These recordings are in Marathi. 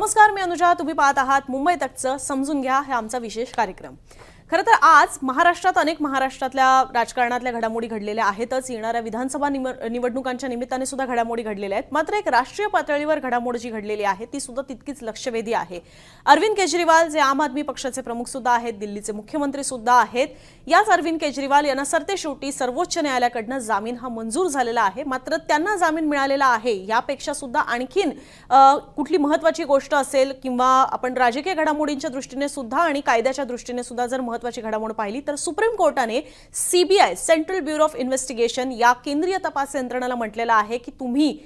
नमस्कार, मी अनुजा. तुम्ही पाहत आहात मुंबई तकचं समजून घ्या हे आमचा विशेष कार्यक्रम. खरं तर आज महाराष्ट्रातल्या राजकारणातल्या घडामोडी घडलेल्या आहेतच. येणाऱ्या विधानसभा निवडणुकांच्या निमित्ताने सुद्धा घडामोडी घडलेल्या आहेत. मात्र एक राष्ट्रीय पातळीवर घडामोड जी घडलेली आहे ती सुद्धा तितकीच लक्षवेधी आहे. अरविंद केजरीवाल जे आम आदमी पक्षाचे प्रमुख सुद्धा आहेत, दिल्लीचे मुख्यमंत्री सुद्धा आहेत, याच अरविंद केजरीवाल यांना सरतेशेवटी सर्वोच्च न्यायालयाकडून जामीन हा मंजूर झालेला आहे. मात्र त्यांना जामीन मिळालेला आहे यापेक्षा सुद्धा आणखीन कुठली महत्त्वाची गोष्ट असेल किंवा आपण राजकीय घडामोडींच्या दृष्टीने सुद्धा आणि कायद्याच्या दृष्टीने सुद्धा जर महत्त्वाची घडामोड पाहिली तर सुप्रीम कोर्टाने CBI central bureau of investigation या केंद्रीय तपास यंत्रणेला म्हटलेलं आहे की तुम्ही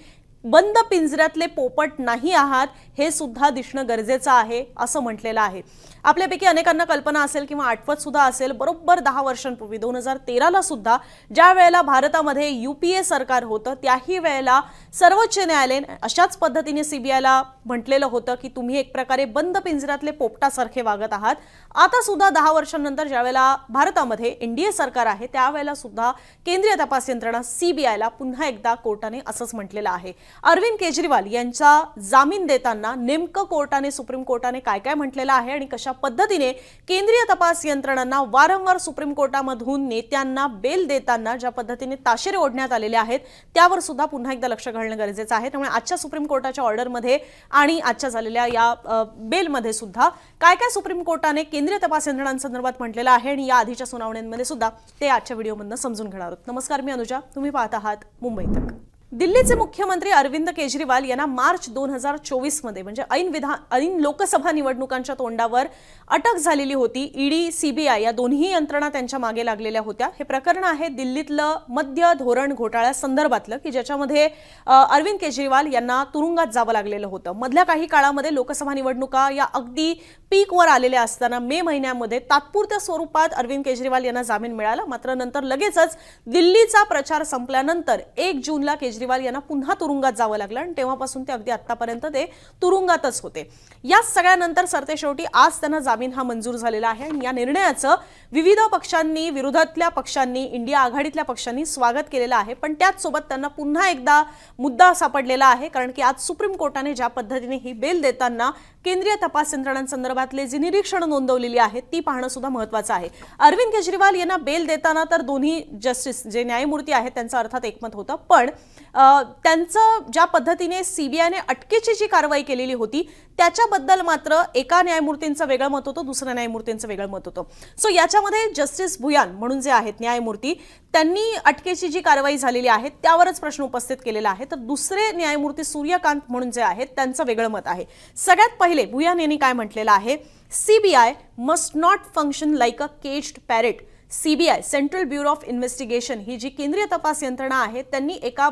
बंद पिंजऱ्यातले पोपट नाही आहात हे सुद्धा दिसणं गरजेचं आहे असं म्हटलेलं आहे. आपल्यापैकी अनेकांना कल्पना असेल किंवा आठवत सुद्धा असेल, बरोबर 10 वर्षांपूर्वी 2013ला सुद्धा ज्या वेळेला भारतामध्ये यूपीए सरकार होतं त्याही वेळेला सर्वोच्च न्यायालयाने अशाच पद्धतीने सीबीआयला म्हटलेलं होतं की तुम्ही एक प्रकारे बंद पिंजऱ्यातले पोपटासारखे वागत आहात. आता सुद्धा 10 वर्षांनंतर ज्यावेळेला भारतामध्ये एनडीए सरकार आहे त्यावेळेला सुद्धा केंद्रीय तपास यंत्रणा सीबीआयला पुन्हा एकदा कोर्टाने असंच म्हटलेलं आहे. अरविंद केजरीवाल यांचा जामीन देताना नेमकं कोर्टाने, सुप्रीम कोर्टाने काय काय म्हटलेलं आहे आणि कशा पद्धतीने केंद्रीय तपास यंत्रणांना वारंवार सुप्रीम कोर्टामधून नेत्यांना बेल देताना ज्या पद्धतीने ताशेरे ओढण्यात आलेले आहेत त्यावर सुद्धा पुन्हा एकदा लक्ष घालणं गरजेचं आहे. त्यामुळे आजच्या सुप्रीम कोर्टाच्या ऑर्डरमध्ये आणि आजच्या झालेल्या या बेलमध्ये सुद्धा काय काय सुप्रीम कोर्टाने केंद्रीय तपास यंत्रणांसंदर्भात म्हटलेलं आहे आणि या आधीच्या सुनावण्यांमध्ये सुद्धा ते आजच्या व्हिडिओमधून समजून घेणार आहोत. नमस्कार, मी अनुजा. तुम्ही पाहत आहात मुंबई तक. दिल्लीचे मुख्यमंत्री अरविंद केजरीवाल यांना मार्च 2024 मध्ये म्हणजे ऐन लोकसभा निवडणुकांच्या तोंडावर अटक झालेली होती. ईडी, सीबीआय या दोन्ही यंत्रणा त्यांच्या मागे लागलेल्या होत्या. हे प्रकरण आहे दिल्लीतलं मद्य धोरण घोटाळ्यासंदर्भातलं की ज्याच्यामध्ये अरविंद केजरीवाल यांना तुरुंगात जावं लागलेलं होतं. मधल्या काही काळामध्ये लोकसभा निवडणुका या अगदी पीकवर आलेल्या असताना मे महिन्यामध्ये तात्पुरत्या स्वरूपात अरविंद केजरीवाल यांना जामीन मिळाला. मात्र नंतर लगेचच दिल्लीचा प्रचार संपल्यानंतर 1 जूनला केजरीवाल यांना पुन्हा तुरुंगात जावं लागलं आणि तेव्हापासून ते अगदी आतापर्यंत ते तुरुंगातच होते. या सगळ्यानंतर सरतेशेवटी आज त्यांना जामीन हा मंजूर झालेला आहे आणि या निर्णयाचं विविध पक्षांनी, विरोधातल्या पक्षांनी, इंडिया आघाडीतल्या पक्षांनी स्वागत केलेलं आहे. पण त्याचसोबत त्यांना पुन्हा एकदा मुद्दा सापडलेला आहे कारण की आज सुप्रीम कोर्टाने ज्या पद्धतीने ही बेल देताना केंद्रीय तपास यंत्रणांसंदर्भातले जी निरीक्षण नोंदवलेली आहेत ती पाहणं सुद्धा महत्त्वाचं आहे. अरविंद केजरीवाल यांना बेल देताना तर दोन्ही जस्टिस जे न्यायमूर्ती आहेत त्यांचं अर्थात एकमत होतं, पण त्यांचं ज्या पद्धतीने सीबीआयने अटकेची जी कारवाई केलेली होती त्याच्याबद्दल मात्र एका न्यायमूर्तींचं वेगळं मत होतं, दुसऱ्या न्यायमूर्तींचं वेगळं मत होतं. सो याच्यामध्ये जस्टिस भुयान म्हणून जे आहेत न्यायमूर्ती त्यांनी अटकेची जी कारवाई झालेली आहे त्यावरच प्रश्न उपस्थित केलेला आहे, तर दुसरे न्यायमूर्ती सूर्यकांत म्हणून जे आहेत त्यांचं वेगळं मत आहे. सगळ्यात पहिले भुयान यांनी काय म्हटलेलं आहे, CBI must not function like a caged parrot. CBI central bureau of investigation ही जी केंद्रीय तपास यंत्रणा आहे त्यांनी एका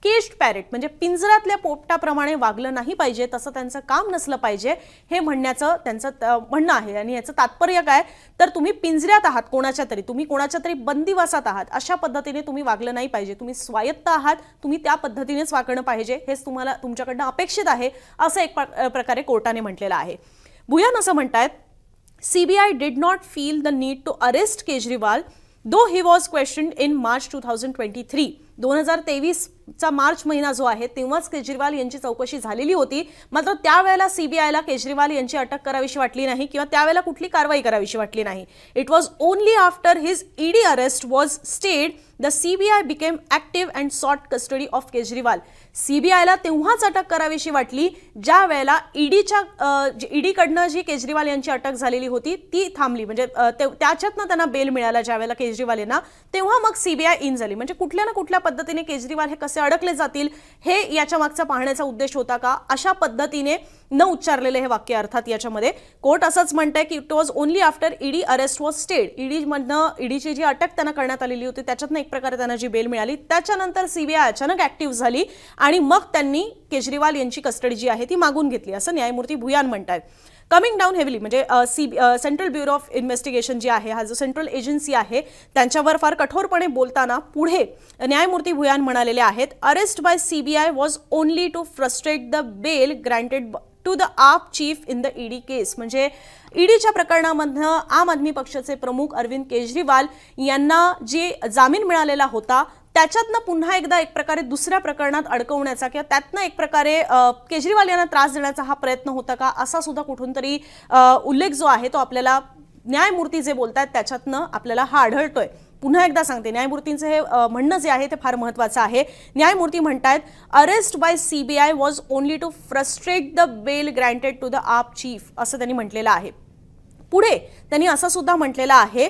केज्ड पॅरेट म्हणजे पिंजऱ्यातल्या पोपटाप्रमाणे वागलं नाही पाहिजे, तसं त्यांचं काम नसलं पाहिजे हे म्हणण्याचं त्यांचं म्हणणं आहे. आणि याचं तात्पर्य काय, तर तुम्ही पिंजऱ्यात आहात कोणाच्या तरी, तुम्ही कोणाच्या तरी बंदिवासात आहात, अशा पद्धतीने तुम्ही वागलं नाही पाहिजे. तुम्ही स्वायत्त आहात, तुम्ही त्या पद्धतीनेच वागणं पाहिजे, हेच तुम्हाला तुमच्याकडनं अपेक्षित आहे असं एक प्रकारे कोर्टाने म्हटलेलं आहे. भुयान असं म्हणतायत, CBI did not feel the need to arrest Kejriwal though he was questioned in March 2023. 2023चा मार्च महिना जो आहे तेव्हाच केजरीवाल यांची चौकशी झालेली होती. मात्र त्यावेळेला सीबीआयला केजरीवाल यांची अटक करावीशी वाटली नाही किंवा त्यावेळेला कुठली कारवाई करावीशी वाटली नाही. It was only after his ED arrest was stayed the CBI became active and sought custody of Kejriwal. सीबीआयला तेव्हाच अटक करावीशी वाटली ज्या वेळेला ईडीकडनं जी केजरीवाल यांची अटक झालेली होती ती थांबली, म्हणजे त्याच्यातनं त्यांना बेल मिळाला ज्या वेळेला केजरीवाल यांना, तेव्हा मग सीबीआय इन झाली. म्हणजे कुठल्या ना कुठल्या पद्धतीने केजरीवाल हे कसे अडकले जातील हे याच्या मागचा पाहण्याचा उद्देश होता का, अशा पद्धतीने न उच्चारलेले हे वाक्य अर्थात याच्यामध्ये कोर्ट असंच म्हणतंय की it was only after ED arrest was stayed. ईडीची जी अटक त्यांना करण्यात आलेली होती त्याच्यातनं एक प्रकारे त्यांना जी बेल मिळाली, त्याच्यानंतर सीबीआय अचानक ऍक्टिव्ह झाली आणि मग त्यांनी केजरीवाल यांची कस्टडी जी आहे ती मागून घेतली असं न्यायमूर्ती भुयान म्हणतात. कमिंग डाऊन हेविली म्हणजे सेंट्रल ब्युरो ऑफ इन्व्हेस्टिगेशन जी आहे, हा जो सेंट्रल एजन्सी आहे त्यांच्यावर फार कठोरपणे बोलताना पुढे न्यायमूर्ती भुयान म्हणालेले आहेत, arrest by CBI was only to frustrate the bail granted to the AAP chief in the ED case. म्हणजे ईडीच्या प्रकरणामधनं आम आदमी पक्षाचे प्रमुख अरविंद केजरीवाल यांना जे जामीन मिळालेला होता त्याच्यातनं पुन्हा एकदा एक प्रकारे दुसऱ्या प्रकरणात अडकवण्याचा किंवा त्यातनं एक प्रकारे केजरीवाल यांना त्रास देण्याचा हा प्रयत्न होता का, असा सुद्धा कुठून तरी उल्लेख जो आहे तो आपल्याला न्यायमूर्ती जे बोलतात त्याच्यातनं आपल्याला हा आढळतोय. पुन्हा एकदा सांगते, न्यायमूर्तींचं हे म्हणणं जे आहे ते फार महत्त्वाचं आहे. न्यायमूर्ती म्हणतात arrest by CBI was only to frustrate the bail granted to the AAP chief, असं त्यांनी म्हटलेलं आहे. पुढे त्यांनी असं सुद्धा म्हटलेलं आहे,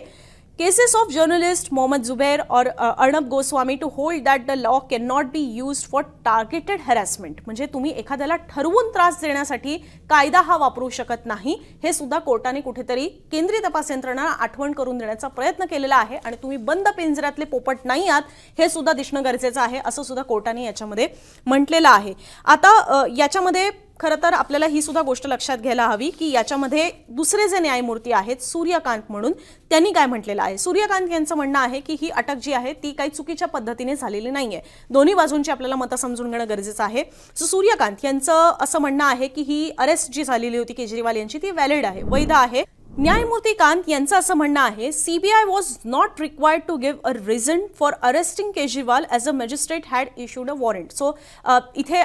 cases of journalist Mohammad Zubair or Arnab Goswami to hold that the law cannot be used for targeted harassment. म्हणजे तुम्ही एखाद्याला ठरवून त्रास देण्यासाठी कायदा हा वापरू शकत नाही, हे सुद्धा कोर्टाने कुठेतरी केंद्रीय तपास यंत्रणा आठवण करून देण्याचा प्रयत्न केलेला आहे. आणि तुम्ही बंद पिंजऱ्यातले पोपट नाही आहात हे सुद्धा दिसणं गरजेचं आहे, असं सुद्धा कोर्टाने याच्यामध्ये म्हटलेलं आहे. आता याच्यामध्ये खरं तर आपल्याला ही सुद्धा गोष्ट लक्षात घ्यायला हवी की याच्यामध्ये दुसरे जे न्यायमूर्ती आहेत सूर्यकांत म्हणून, त्यांनी काय म्हटलेलं आहे. सूर्यकांत यांचं म्हणणं आहे की ही अटक जी आहे ती काही चुकीच्या पद्धतीने झालेली नाहीये. दोन्ही बाजूंची आपल्याला मतं समजून घेणं गरजेचं आहे. सूर्यकांत यांचं असं म्हणणं आहे की ही अरेस्ट जी झालेली होती केजरीवाल यांची ती व्हॅलिड आहे, वैध आहे. न्यायमूर्ती कांत यांचं असं म्हणणं आहे CBI was not required to give a reason for arresting Kejriwal as a magistrate had issued a warrant. So इथे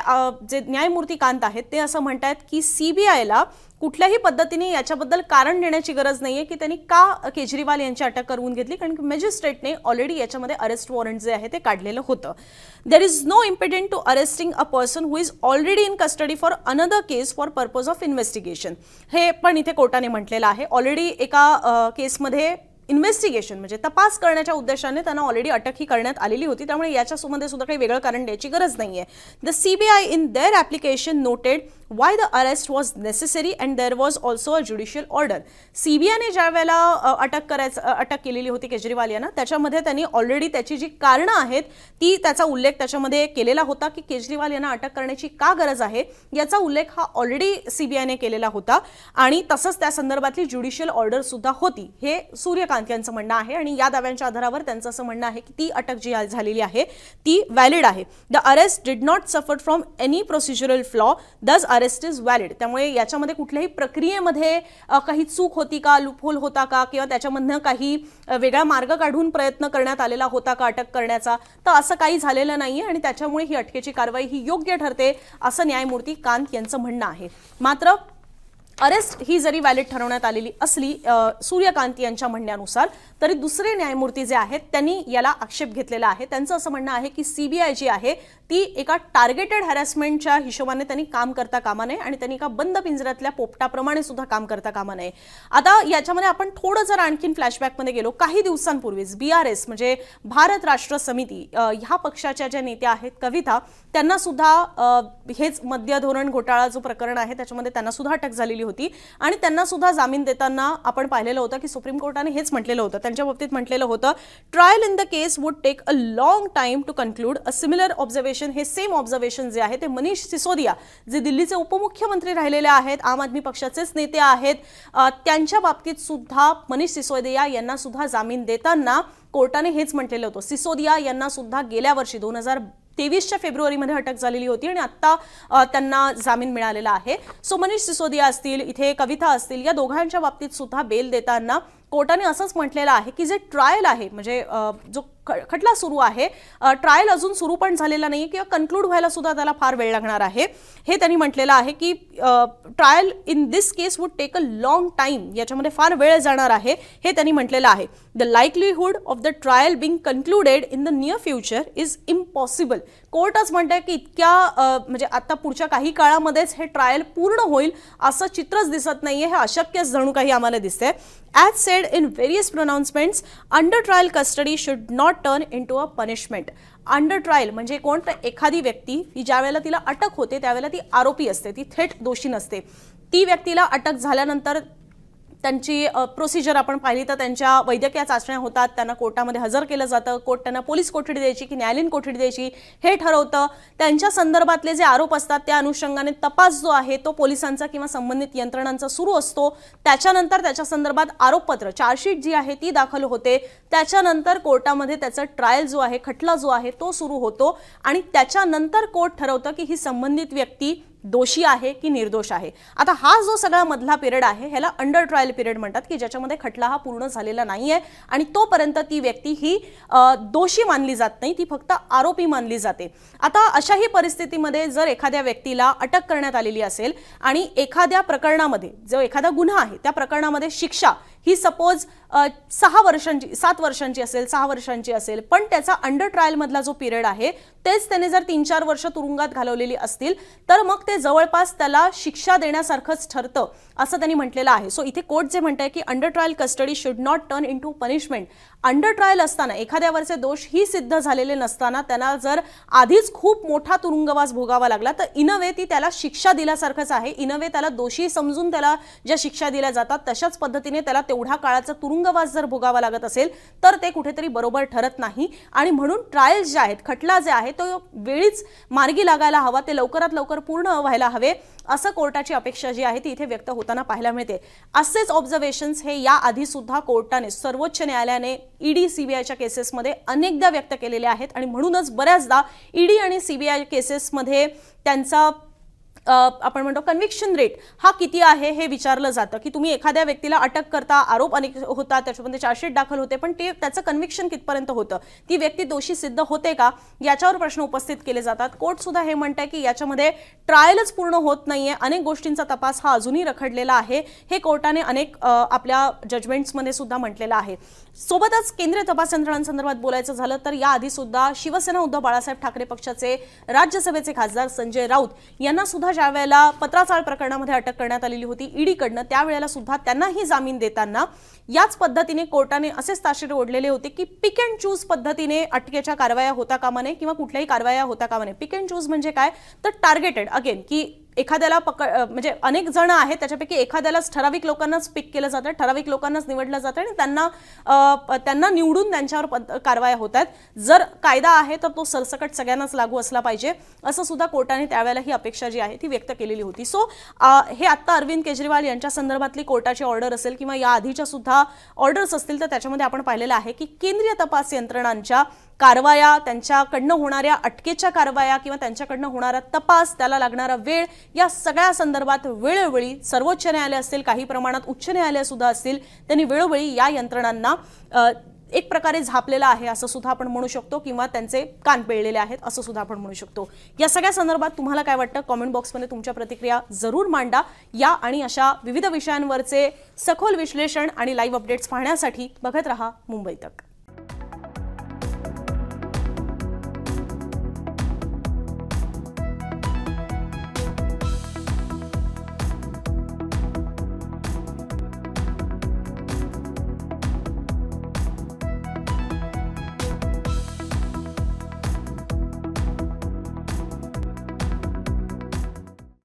जे न्यायमूर्ती कांत आहेत ते असं म्हणतात की सीबीआयला कुठल्याही पद्धतीने याच्याबद्दल कारण देण्याची गरज नाहीये की त्यांनी का केजरीवाल यांची अटक करून घेतली, कारण की मॅजिस्ट्रेटने ऑलरेडी याच्यामध्ये अरेस्ट वॉरंट जे आहे ते काढलेलं होतं. There is no impediment to arresting a person who is already in custody for another case for purpose of investigation. हे पण इथे कोर्टाने म्हटलेलं आहे. ऑलरेडी एका केसमध्ये इन्व्हेस्टिगेशन म्हणजे तपास करण्याच्या उद्देशाने त्यांना ऑलरेडी अटक ही करण्यात आलेली होती, त्यामुळे याच्यामध्ये सुद्धा काही वेगळं कारण द्यायची गरज नाहीये. The CBI in their application noted why the arrest was necessary and there was also a judicial order. सीबीआयने ज्या वेळेला अटक केलेली होती केजरीवाल यांना, त्याच्यामध्ये त्यांनी ऑलरेडी त्याची जी कारणं आहेत ती त्याचा उल्लेख त्याच्यामध्ये केलेला होता की केजरीवाल यांना अटक करण्याची का गरज आहे याचा उल्लेख हा ऑलरेडी सीबीआयने केलेला होता. आणि तसंच त्या संदर्भातली ज्युडिशियल ऑर्डर सुद्धा होती, हे सूर्यकांत यांचं म्हणणं आहे. आणि या दाव्यांच्या आधारावर त्यांचं असं म्हणणं आहे की ती अटक जी झालेली आहे ती व्हॅलिड आहे. The arrest did not suffer from any procedural flaw, दस अरेस्ट इज व्हॅलिड. त्यामुळे याच्यामध्ये कुठल्याही प्रक्रियेमध्ये काही चूक होती का, लूपहोल होता का, किंवा त्याच्यामधनं काही वेगळा मार्ग काढून प्रयत्न करण्यात आलेला होता का अटक करण्याचा, तर असं काही झालेलं नाहीये आणि त्याच्यामुळे ही अटकेची कारवाई ही योग्य ठरते, असं न्यायमूर्ती कांत यांचं म्हणणं आहे. मात्र अरेस्ट ही जरी व्हॅलिड ठरवण्यात आलेली असली सूर्यकांत यांच्या म्हणण्यानुसार, तरी दुसरे न्यायमूर्ती जे आहेत त्यांनी याला आक्षेप घेतलेला आहे. त्यांचं असं म्हणणं आहे की सीबीआय जी आहे ती एका टार्गेटेड हॅरॅसमेंटच्या हिशोबाने त्यांनी काम करता कामा नये आणि त्यांनी एका बंद पिंजऱ्यातल्या पोपटाप्रमाणे सुद्धा काम करता कामा नये. आता याच्यामध्ये आपण थोडं जर आणखीन फ्लॅशबॅकमध्ये गेलो, काही दिवसांपूर्वीच BRS म्हणजे भारत राष्ट्र समिती ह्या पक्षाच्या ज्या नेत्या आहेत कविता, त्यांना सुद्धा हेच मद्य धोरण घोटाळा जो प्रकरण आहे त्याच्यामध्ये त्यांना सुद्धा अटक झालेली होती आणि त्यांना सुद्धा जामीन देताना आपण पाहिलेलं होतं की सुप्रीम कोर्टाने हेच म्हटलेलं होतं. त्यांच्या बाबतीत म्हटलेलं होतं trial in the case would take a long time to conclude. A similar observation, हे सेम ऑब्झर्वेशन जे आहे ते मनीष सिसोदिया जे दिल्लीचे उपमुख्यमंत्री राहिलेले आहेत, आम आदमी पक्षाचेच नेते आहेत, त्यांच्या बाबतीत सुद्धा मनीष सिसोदिया यांना सुद्धा जामीन देताना कोर्टाने हेच म्हटलेलं होतं. सिसोदिया यांना सुद्धा गेल्या वर्षी 2023च्या फेब्रुवारीमध्ये अटक झालेली होती आणि आता त्यांना जामीन मिळालेला आहे. सो मनीष सिसोदिया असतील, इथे कविता असतील, या दोघांच्या बाबतीत सुद्धा बेल देताना कोर्टाने असंच म्हटलेलं आहे की जे ट्रायल आहे म्हणजे जो खटला सुरू आहे, ट्रायल अजून सुरू पण झालेला नाही किंवा कन्क्लूड व्हायला सुद्धा त्याला फार वेळ लागणार आहे, हे त्यांनी म्हटलेलं आहे की trial in this case would take a long time, याच्यामध्ये फार वेळ जाणार आहे, हे त्यांनी म्हटलेलं आहे. The likelihood of the trial being concluded in the near future is impossible. कोर्टच म्हणतंय की इतक्या म्हणजे आता पुढच्या काही काळामध्येच हे ट्रायल पूर्ण होईल असं चित्रच दिसत नाहीये, हे अशक्यच जणू काही आम्हाला दिसतंय. As said in various pronouncements, under trial custody should not turn into a punishment. Under trial म्हणजे कोण, तर एखादी व्यक्ती ही ज्या वेळेला तिला अटक होते त्यावेळेला ती आरोपी असते, ती थेट दोषी नसते. ती व्यक्तीला अटक झाल्यानंतर त्यांची प्रोसिजर आपण पाहिली तर त्यांच्या वैद्यकीय चाचण्या होतात, त्यांना कोर्टामध्ये हजर केलं जातं, कोर्ट त्यांना पोलीस कोठडी द्यायची की न्यायालयीन कोठडी द्यायची हे ठरवतं. त्यांच्या संदर्भातले जे आरोप असतात त्या अनुषंगाने तपास जो आहे तो पोलिसांचा किंवा संबंधित यंत्रणांचा सुरू असतो. त्याच्यानंतर त्याच्या संदर्भात आरोपपत्र, चार्जशीट जी आहे ती दाखल होते. त्याच्यानंतर कोर्टामध्ये त्याचा ट्रायल जो आहे, खटला जो आहे तो सुरू होतो आणि त्याच्यानंतर कोर्ट ठरवतं की ही संबंधित व्यक्ती दोषी आहे की निर्दोष आहे. आता हा जो सगळा मधला पिरियड आहे ह्याला अंडर ट्रायल पिरियड म्हणतात, की ज्याच्यामध्ये खटला हा पूर्ण झालेला नाहीये आणि तोपर्यंत ती व्यक्ती ही दोषी मानली जात नाही, ती फक्त आरोपी मानली जाते. आता अशाही परिस्थितीमध्ये जर एखाद्या व्यक्तीला अटक करण्यात आलेली असेल आणि एखाद्या प्रकरणामध्ये जो एखादा गुन्हा आहे त्या प्रकरणामध्ये शिक्षा ही सपोज 6 वर्षांची 7 वर्षांची असेल 6 वर्षांची असेल, पण त्याचा अंडर ट्रायल मधला जो पिरियड आहे तेच त्याने जर 3-4 वर्ष तुरुंगात घालवलेली असतील तर मग ते जवळपास त्याला शिक्षा देण्यासारखंच ठरतं असं त्यांनी म्हटलेलं आहे. सो इथे कोर्ट जे म्हणतंय की under trial custody should not turn into punishment. Under trial असताना एखाद्यावरचे दोष ही सिद्ध झालेले नसताना त्यांना जर आधीच खूप मोठा तुरुंगवास भोगावा लागला तर इन अ वे ती त्याला शिक्षा दिल्यासारखंच आहे. इन अ वे त्याला दोषी समजून त्याला ज्या शिक्षा दिल्या जातात तशाच पद्धतीने त्याला तेवढा काळाचा तुरुंगवास जर भोगावा लागत असेल तर ते कुठेतरी बरोबर ठरत नाही. आणि म्हणून ट्रायल्स जे आहेत, खटला जे आहे तो वेळीच मार्गी लागायला हवा, ते लवकरात लवकर पूर्ण व्हायला हवे असं कोर्टाची अपेक्षा जी आहे ती इथे व्यक्त होताना पाहायला मिळते. असेच ऑब्झर्वेशन्स हे या आधी सुद्धा कोर्टाने, सर्वोच्च न्यायालयाने ईडी सीबीआयच्या केसेसमध्ये अनेकदा व्यक्त केलेले आहेत आणि म्हणूनच बऱ्याचदा ईडी आणि सीबीआय केसेसमध्ये त्यांचा आपण म्हणतो कन्व्हिक्शन रेट हा किती आहे हे विचारलं जातं, की तुम्ही एखाद्या व्यक्तीला अटक करता, आरोप अनेक होतात, त्याच्यामध्ये चार्जशीट दाखल होते, पण ते त्याचं कन्व्हिक्शन कितपर्यंत होतं, ती व्यक्ती दोषी सिद्ध होते का, याच्यावर प्रश्न उपस्थित केले जातात. कोर्ट सुद्धा हे म्हणतंय की याच्यामध्ये ट्रायलच पूर्ण होत नाहीये, अनेक गोष्टींचा तपास हा अजूनही रखडलेला आहे. हे कोर्टाने अनेक आपल्या जजमेंट्समध्ये सुद्धा म्हटलेलं आहे. सोबतच केंद्रीय तपास यंत्रणांसंदर्भात बोलायचं झालं तर याआधी सुद्धा शिवसेना उद्धव बाळासाहेब ठाकरे पक्षाचे राज्यसभेचे खासदार संजय राऊत यांना सुद्धा ज्या वेळेला पत्राचाळ प्रकरणामध्ये अटक करण्यात आलेली होती ईडीकडनं, त्यावेळेला सुद्धा त्यांनाही जामीन देताना याच पद्धतीने कोर्टाने असेच ताशेरे ओढलेले होते की पिक अँड चूज पद्धतीने अटकेच्या कारवाया होता कामा नये किंवा कुठल्याही कारवाया होता कामा नये. पिक अँड चूज म्हणजे काय तर टार्गेटेड, अगेन की एखाद्याला म्हणजे अनेक जण आहेत त्याच्यापैकी एखाद्यालाच ठराविक लोकांनाच पिक केलं जातं, ठराविक लोकांनाच निवडलं जातं आणि त्यांना निवडून त्यांच्यावर कारवाया होतात. जर कायदा आहे तर तो सरसकट सगळ्यांनाच लागू असला पाहिजे असं सुद्धा कोर्टाने त्यावेळेला ही अपेक्षा जी आहे ती व्यक्त केलेली होती. सो हे आता अरविंद केजरीवाल यांच्या संदर्भातली कोर्टाची ऑर्डर असेल किंवा या आधीच्या सुद्धा ऑर्डर्स असतील तर त्याच्यामध्ये आपण पाहिलेलं आहे की केंद्रीय तपास यंत्रणांच्या कारवाया, त्यांच्याकडनं होणाऱ्या अटकेच्या कारवाया किंवा त्यांच्याकडनं होणारा तपास, त्याला लागणारा वेळ, या सगळ्या संदर्भात वेळोवेळी सर्वोच्च न्यायालय असतील, काही प्रमाणात उच्च न्यायालय सुद्धा असतील, त्यांनी वेळोवेळी या यंत्रणांना एक प्रकारे झापलेला आहे असं सुद्धा आपण म्हणू शकतो किंवा त्यांचे कान पिळलेले आहेत असं सुद्धा आपण म्हणू शकतो. या सगळ्या संदर्भात तुम्हाला काय वाटतं कमेंट बॉक्समध्ये तुमच्या प्रतिक्रिया जरूर मांडा. या आणि अशा विविध विषयांवरचे सखोल विश्लेषण आणि लाईव्ह अपडेट्स पाहण्यासाठी बघत रहा मुंबई तक.